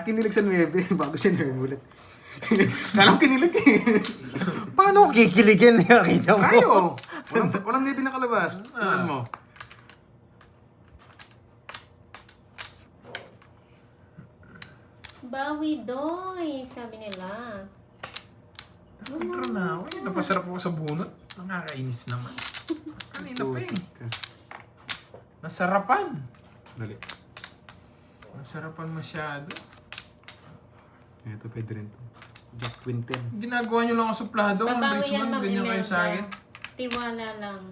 Kinilig sa 9 bago siya 9 ulit. Kala ko kinilig eh. Paano ko kikiligin? Nakita mo? Tayo! Walang 9 nakalabas. Tingnan mo. Bawi doy, sabi nila. Intro na ako. Napasarap ako sa bunot. Nakakainis naman. Kanina pa eh. Nasarapan. Dali. Nasarapan masyado. Ito pwede rin to. Jack Quinten. Ginagawa nyo lang ako suplado. Ang Babawi bilis yan, man. Ma'am Ganyan kayo sa akin. Imelda. Tiwala lang.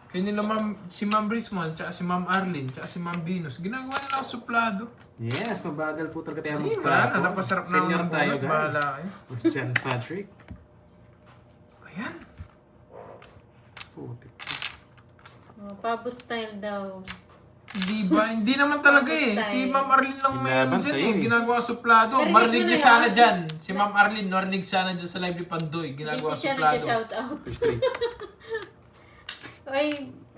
Kaya nila si Ma'am Richmond, tsaka si Ma'am Arlene, tsaka si Ma'am Venus, ginagawa nila ang suplado. Yes, mabagal po talaga tayo Sige, wala na, napasarap na Senior ang tayo, bunot, guys. bahala kayo. It's John Patrick. Ayan. Putik. Oh, Pabo style daw. Di ba? Hindi naman talaga eh. Style. Si Ma'am Arlene lang may Ginaban dyan sa'yo eh. eh. Ginagawa suplado. Narinig Marinig mo na niya yan? sana dyan. Si Ma'am Arlene, narinig sana dyan sa live ni Pandoy. Hindi Ginagawa siya suplado. nag-shout out. First three. Oy,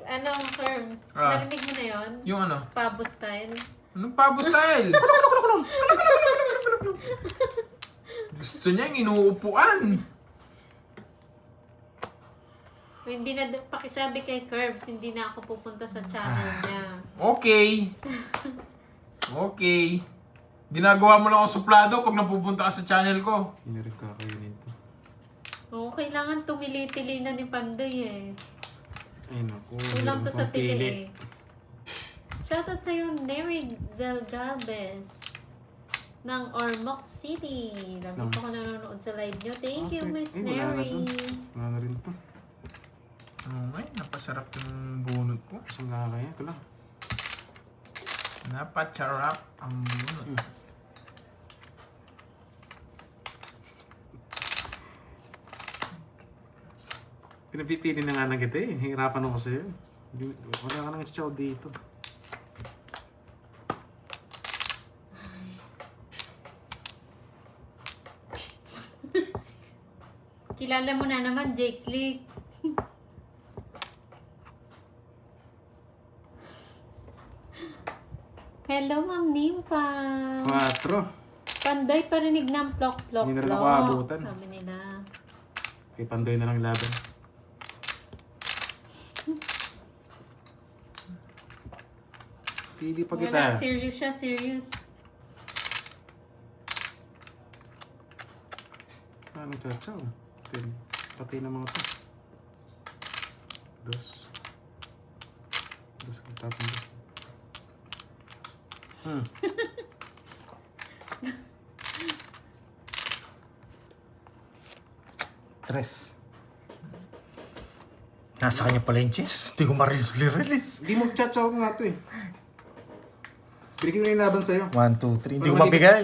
anong terms? Ah. Narinig mo na yun? Yung ano? Pabo style. Anong pabo style? Gusto niya yung inuupuan. Hindi na pakisabi kay Curbs, hindi na ako pupunta sa channel niya. Okay. Okay. Ginagawa mo lang ako suplado pag napupunta ka sa channel ko. Hindi rin kakainin to. Oo, kailangan tumili-tili na ni Pandoy eh. Ay naku. Kulang to meron sa pang tili eh. Shoutout sa'yo, Neri Zelgalvez ng Ormoc City. Lagi pa ako nanonood sa live nyo. Thank you, Okay. Miss Ay, wala na Neri. to. Wala na rin to. Okay, napasarap yung bunot ko. Isang kaya. Ito lang. Napacharap ang bunot. Pinapipili na nga lang kita eh. Hirapan ako sa'yo. Wala ka nang chow dito. Kilala mo na naman, Jake Slick. Hello, Ma'am Nimpa. 4. Pandoy parinig ng plok-plok-plok. Hindi na rin ako aabutan. Sabi nila. Kay Pandoy na lang laban. Pili pa kita. Wala, serious siya, serious. Ano chachaw? Patay na mga to. Dos. Dos kang tapon dos. Tres. Nasa kanya pala yung chess. Hindi ko ma-release. Hindi mo chachaw nga to eh. Bigyan ko na yung laban sa'yo. 1, 2, 3. Hindi ko Wala, mabigay.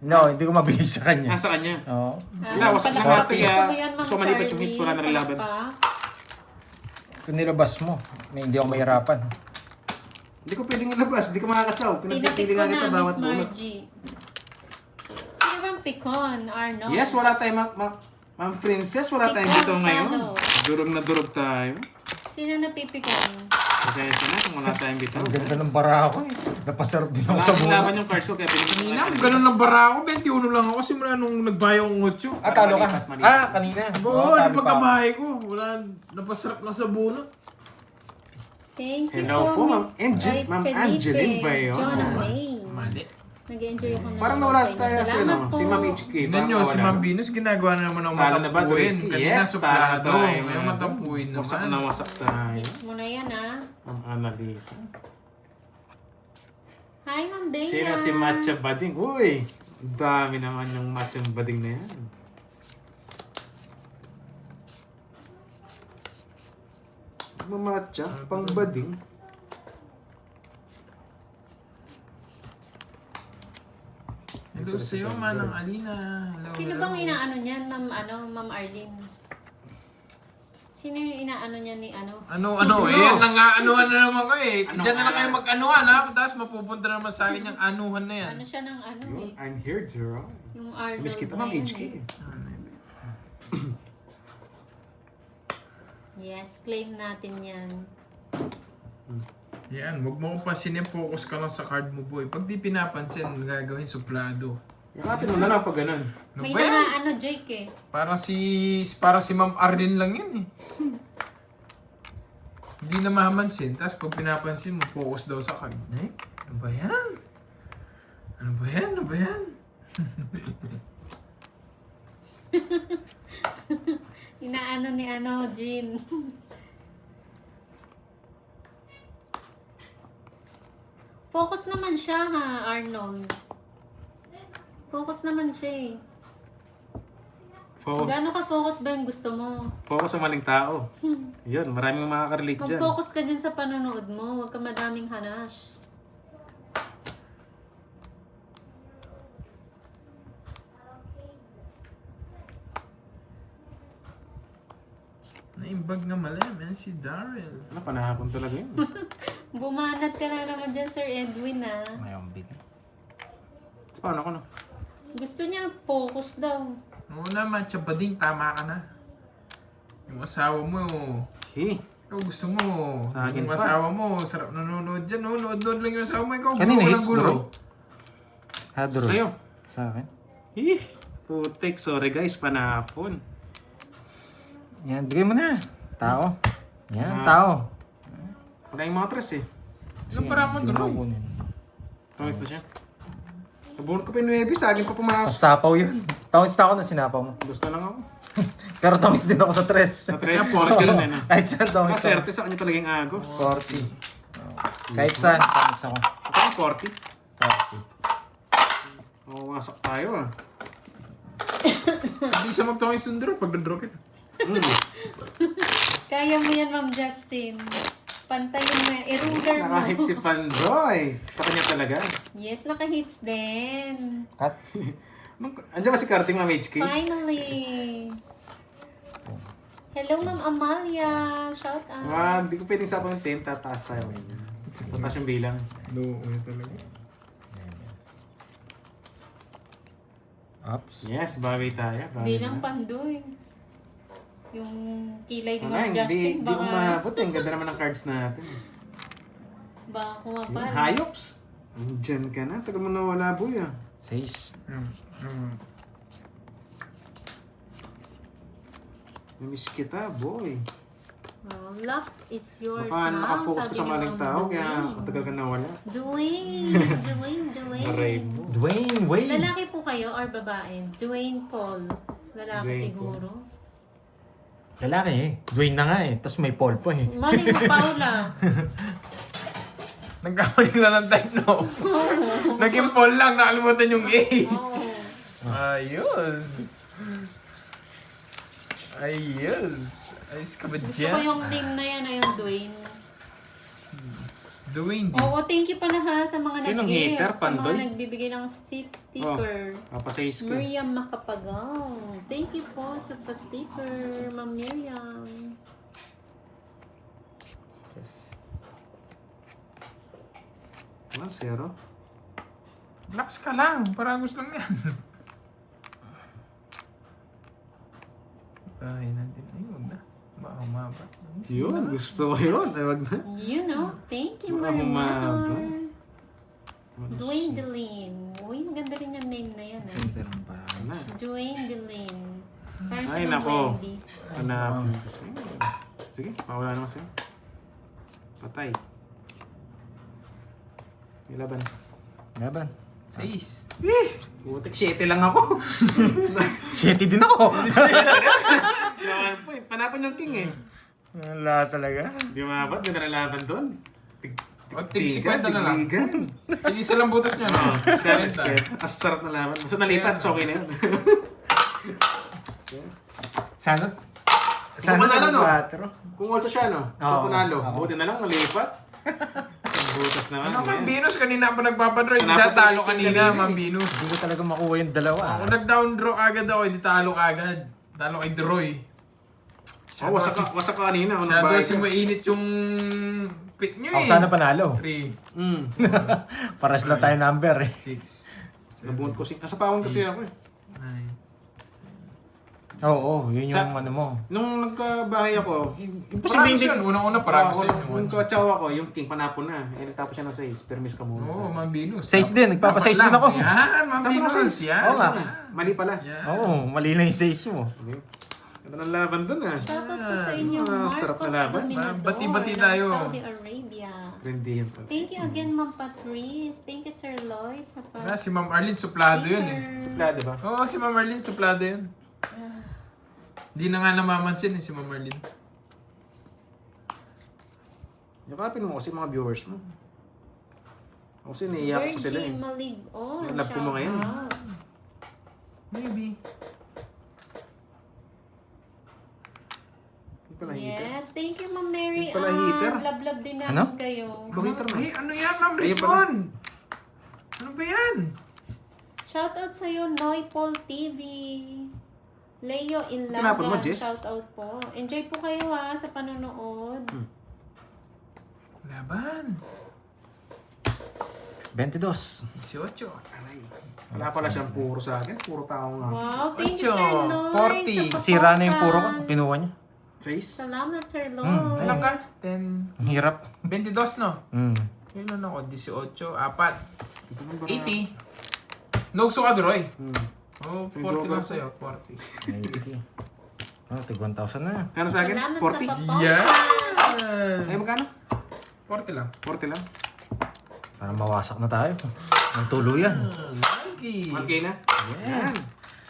No, hindi ko mabigay sa kanya. Nasa kanya. Oo. Wala, wasak na nga to kaya gusto ko malipat yung hits, wala na rin laban. Kung nilabas mo, hindi ako mahirapan. Hindi ko pwedeng ilabas, hindi ko makakachaw. Pinapik Pinapipili ko nga kita na, bawat Miss bunot. Margie. Sino bang pikon? Arnold? Yes, wala tayong Ma'am Princess, wala tayong dito Ikaw, ngayon. Chalo. Durog na durog tayo. Sino napipikon? Pasensya na kung wala tayong bitaw. Ang ganda ng bara ko eh. Napasarap din ako Wala sa akong buhay. laban yung cards ko kaya pinipili Kanina, ganun lang bara ako. 21 lang ako simula nung nagbayaw ang 8. Ah, talo ka. Malipat. Ah, kanina. Oo, Oo, oh, talo pa. pagkabahay ko. Wala, napasarap na sa bunot. Thank you Hello po, Ma'am Miss Ma'am Felipe, Angeline ba yun? John May. Mali. Nag-enjoy ako na. Parang nawala sa inyo. tayo sa Salamat ano, po. si Ma'am HK. Tignan nyo, si Ma'am Venus, ginagawa na naman ang Talo na ba, matapuin. Dorisky? Kanina Yes, suplado. talo tayo. Ngayon matapuin Wasak naman. na wasak tayo. Hits mo na yan, ah. Ma'am Annalisa. Hi, Ma'am Bea. Sino si Matcha Bading? Uy! Ang dami naman yung Matcha Bading na yan. Mamatcha, pang bading. Hello sa'yo, Manang Alina. Hello, Sino hello. bang inaano niyan, Ma'am Arlene? Sino yung inaano niya ni ano? Ano, Sino? eh, nang-aanuhan na naman ko eh. Ano, Diyan na lang ano? kayo mag-anuhan ha, tapos mapupunta naman sa akin yung anuhan na yan. Ano siya ng ano Yun, eh? I'm here, Gerard. Yung Arnold Miss kita, na Ma'am yan HK. eh. Yes, claim natin yan. Yan, wag mo ko pansinin, focus ka lang sa card mo boy. Pag di pinapansin, gagawin suplado. Yakapin mo na lang pag ganun. Ano May ba yan? ano, Jake eh. Para si Ma'am Arlene lang yan eh. Hindi na mamansin, tapos pag pinapansin mo, focus daw sa card. Eh, ano ba yan? Ano ba yan? Ano ba yan? Inaano ni ano, Jean. Focus naman siya ha, Arnold. Focus naman siya eh. Focus. Gaano ka-focus ba yung gusto mo? Focus sa maling tao. Yun, maraming makaka-relate dyan. Mag-focus ka din sa panonood mo. Huwag ka madaming hanash. Naimbag na malam, yan si Daryl. Ano, panahapon talaga yun. Bumanat ka na naman dyan, Sir Edwin, ah. Ngayon, big. So, paano ko no? Gusto niya focus daw. Oo naman, tsabading, tama ka na. Yung asawa mo, Hey, ikaw gusto mo. Sa akin Yung pa. asawa mo, sarap nanonood dyan, oh. Nood-nood lang yung asawa mo. Ikaw, Kanina, gulo, hits, walang gulo. bro. Hadro. sa'yo. Sa akin. Hey, putik, sorry guys, panahapon. Yan, bigay mo na. Tao. Yan, Ah. tao. Wala yung mga tres eh. Anong para mo, Sige, Droy? kunin. Tungis na siya. Nabunod ko pa yung 9, sa akin pa pumasok. Sapaw yun. Tawins na ako na sinapaw mo. Gusto lang ako. Pero tawins din ako sa tres. Sa tres, forest ka lang eh. No? Kahit saan tawins ako. Maserte sa kanya talaga yung agos. 40. Kahit saan tawins ako. Ito yung 40. 40. Mawasak tayo ah. Hindi siya magtawang sundro pag nag-draw kita. Kaya mo yan, Ma'am Justin. Pantayin mo yan. I-ruler mo. Nakahit si Pandoy. Sa kanya talaga. Yes, naka-hits din. Cut. Andiyan ba si Karting Ma'am HK? Finally. Hello, Ma'am Amalia. Shout out. Hindi ko pwedeng sapang 10, tataas tayo ngayon. Tataas yung bilang. No, talaga. Ups. Yes, bawi tayo. Bawi Bilang na. Pandoy. Yung kilay ni Wala, Ma'am Justin, hindi baka, umabot. Ang ganda naman ng cards natin. baka kumapal. Hayops. Andiyan ka na. Tagal mo nawala, boy ah. 6. Namiss kita, boy. Oh, luck, it's yours Baka now. nakafocus ka Sabi sa ni maling Ma'am tao, kaya Dwayne. matagal ka nawala. Dwayne. Aray mo. Wayne. Lalaki po kayo or babae? Dwayne Paul. Lalaki Dwayne siguro. Lalaki eh. Dwayne na nga eh. Tapos may Paul pa eh. Mali mo, Paula. Nagkamali na ng type, no? Naging Paul lang, nakalimutan yung A. Oo. Ayos. Ayos. Ayos ka ba Gusto ko dyan? yung name na yan, yung Dwayne. Dwayne. Oo, thank you pa na ha sa mga Sinong nag-gift. hater, Sa Pandoy? mga nagbibigay ng sticker. Papasayis ka. Miriam Makapagaw. Thank you po sa pa-sticker, Ma'am Miriam. Yes. 1-0. Relax ka lang. Paragos lang yan. Ay, natin. Ay, huwag na. Baka humaba. Yun, gusto ko yun. Ay, wag na. You know, thank you Baka very humaba. much. Dwayne Deline. Uy, maganda rin yung name na yan eh. Ano? Dwayne Deline. Parang Ay, si Ma'am nako. Wendy. Hanapin kasi. Sige, mawala naman sa'yo. Patay. May laban. Laban. 6. Butik 7 lang ako. 7 din ako. Naman po eh. Panapan yung king eh. Wala talaga. Di maabot, may nalalaban doon. O, tig 50 na lang. Tigligan. Isa lang butas niya, no? As sarap na laban. Basta nalipat, so okay na yun. Sana. Kung manalo, no? 4. Kung 8 siya, no? Oo. Kung panalo, Oo. buti na lang, nalipat. Ang butas naman. Ano, Ma'am yes. Venus? Kanina pa nagpapadroid. Hindi Hanapin sa talo ko kanina, kanina Ma'am eh. Venus. Hindi ko talaga makuha yung dalawa. Ako nag-down draw agad ako, hindi talo agad. Talo kay Droy. Oh, wasak ka kanina. Unang Shadow bahay si ka. mainit yung pick nyo Ako eh. sana panalo. 3, Paras lang tayo number eh. 6, Nabuhon ko si... Kasapawan kasi ako eh. 9. Oo, yun yung Sa- ano mo. Nung nagkabahay ako, Imposible hindi. Unang-una parang kasi Kung katsawa ko, yung king panapon na. Eh, nagtapos siya ng 6. Permis ka muna. Oo, Ma'am Venus. 6 din, nagpapa-6 din ako. Yan, Ma'am Tapos Venus. ng 6. Yan. Oo nga. Mali pala. Yan. Oo, mali na yung 6 mo. Ganda ng laban dun ah. Shoutout po sa inyo, sarap na Marcos laban. Dominador Bati-bati ng tayo. Saudi Arabia. Trendy yan pala. Thank you again, Ma'am Patrice. Thank you, Sir Loy, sa Ah, si Ma'am Arlene, suplado yun eh. Supla, di ba? Oo, si Ma'am Arlene, suplado yun. Hindi na nga namamansin eh, si Ma'am Arlene. Yakapin mo kasi mga viewers mo. Kasi naiyak ko sila eh. Virgie Malig. Oh, Yung love ko mo ngayon. shout out. Maybe. pala heater. Yes, thank you, Ma'am Mary. Yung pala heater. Love din namin Ano? kayo. Ikaw heater na. Ay, ano yan, Ma'am Ayun Respon? Ano ba yan? Shoutout sa'yo, Noy Paul TV. Leo Tinapon mo, Inlagan, Jess? shoutout po. Enjoy po kayo ha sa panonood. Laban. 22. 18. Aray. Wala pala siyang puro sa akin. Puro tao nga. Wow, thank you, Ocho, Sir Noy. 40. Sira na yung puro ko. Kinuha niya. 6. Salamat, Sir Lloyd. Ilan ka? 10. Ang hirap. 22, no? Hmm. Ilan ako? 18, 4. Ito nang ba? 80. Nogso ka, Droy. Oh, 40 Joker lang ko. sa'yo. 40. Oh, tig 1,000 na. Kano sa akin? Salamat 40? sa papaw. Yan! Ay, magkano? 40 lang. 40 lang. Parang mawasak na tayo. Ang tuluyan. Lagi. 1K na? Yeah. Yan.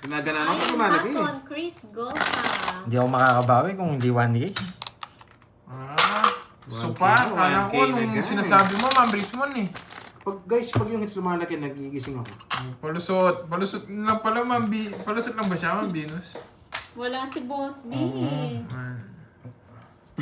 Ginagana ako Ayun, lumalaki. Hapon, Chris Golfa. Hindi ako makakabawi kung hindi 1K. So 1K pa, na, kala 1K ko na, nung guys. sinasabi mo, Ma'am Rismon eh. Pag yung hits lumalaki, nagigising ako. Palusot. Palusot lang pala, Ma'am Palusot lang ba siya, Ma'am Venus? Wala si Boss B. Man.